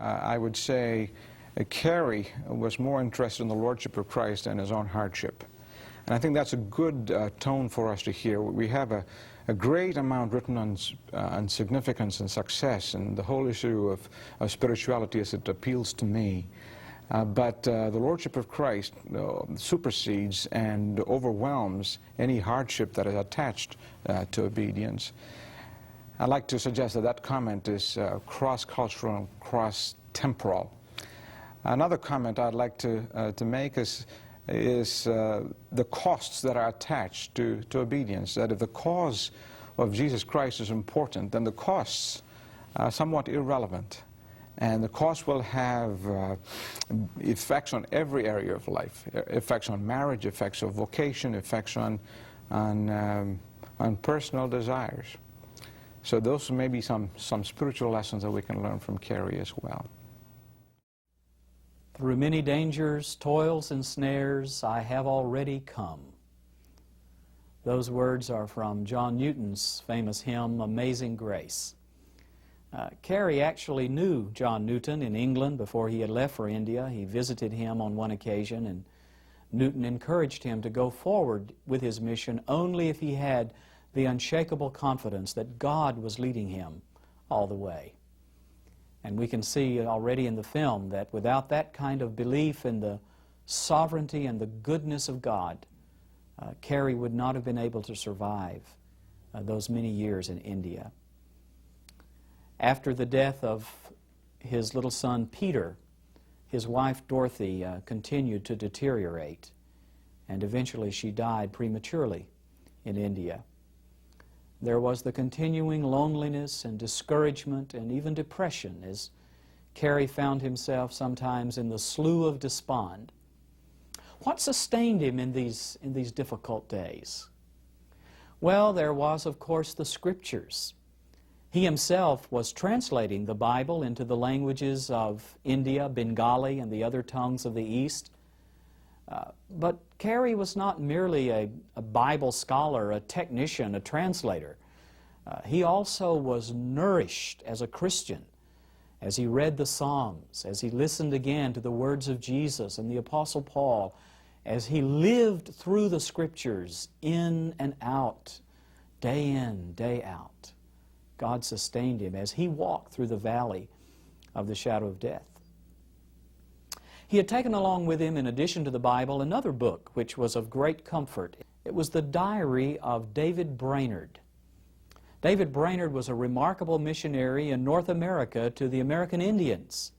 I would say Carey was more interested in the Lordship of Christ than his own hardship. And I think that's a good tone for us to hear. We have a great amount written on significance and success and the whole issue of spirituality as it appeals to me. But the Lordship of Christ supersedes and overwhelms any hardship that is attached to obedience. I'd like to suggest that that comment is cross-cultural and cross-temporal. Another comment I'd like to make is the costs that are attached to obedience. That if the cause of Jesus Christ is important, then the costs are somewhat irrelevant. And the cost will have effects on every area of life, effects on marriage, effects on vocation, effects on personal desires. So those may be some spiritual lessons that we can learn from Carey as well. Through many dangers, toils, and snares, I have already come. Those words are from John Newton's famous hymn, Amazing Grace. Carey actually knew John Newton in England before he had left for India. He visited him on one occasion, and Newton encouraged him to go forward with his mission only if he had the unshakable confidence that God was leading him all the way. And we can see already in the film that without that kind of belief in the sovereignty and the goodness of God, Carey would not have been able to survive those many years in India. After the death of his little son Peter, his wife Dorothy continued to deteriorate, and eventually she died prematurely in India. There was the continuing loneliness and discouragement and even depression as Carey found himself sometimes in the slough of despond. What sustained him in these difficult days? Well, there was, of course, the Scriptures. He himself was translating the Bible into the languages of India, Bengali, and the other tongues of the East. But Carey was not merely a Bible scholar, a technician, a translator. He also was nourished as a Christian as he read the Psalms, as he listened again to the words of Jesus and the Apostle Paul, as he lived through the Scriptures in and out, day in, day out. God sustained him as he walked through the valley of the shadow of death. He had taken along with him, in addition to the Bible, another book which was of great comfort. It was the diary of David Brainerd. David Brainerd was a remarkable missionary in North America to the American Indians.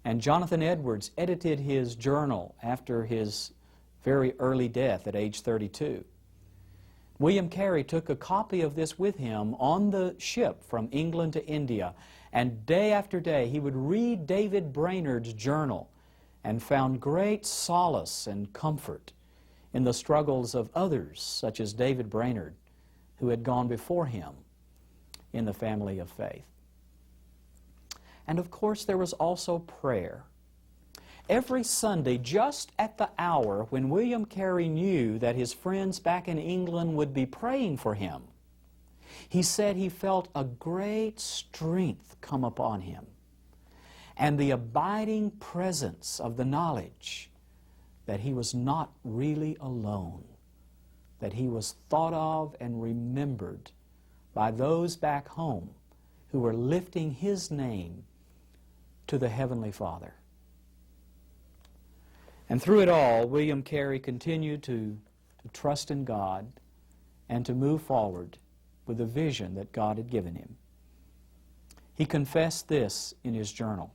And Jonathan Edwards edited his journal after his very early death at age 32. William Carey took a copy of this with him on the ship from England to India, and day after day he would read David Brainerd's journal and found great solace and comfort in the struggles of others, such as David Brainerd, who had gone before him in the family of faith. And of course, there was also prayer. Every Sunday, just at the hour when William Carey knew that his friends back in England would be praying for him, he said he felt a great strength come upon him, and the abiding presence of the knowledge that he was not really alone, that he was thought of and remembered by those back home who were lifting his name to the Heavenly Father. And through it all, William Carey continued to trust in God and to move forward with the vision that God had given him. He confessed this in his journal.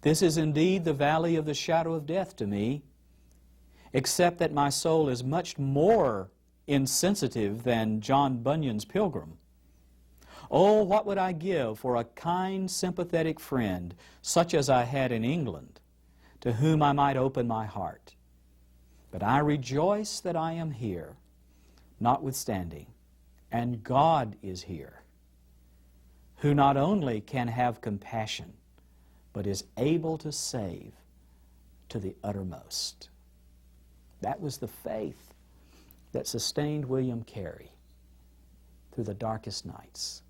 "This is indeed the valley of the shadow of death to me, except that my soul is much more insensitive than John Bunyan's Pilgrim. Oh, what would I give for a kind, sympathetic friend, such as I had in England, to whom I might open my heart. But I rejoice that I am here, notwithstanding, and God is here, who not only can have compassion, but is able to save to the uttermost." That was the faith that sustained William Carey through the darkest nights.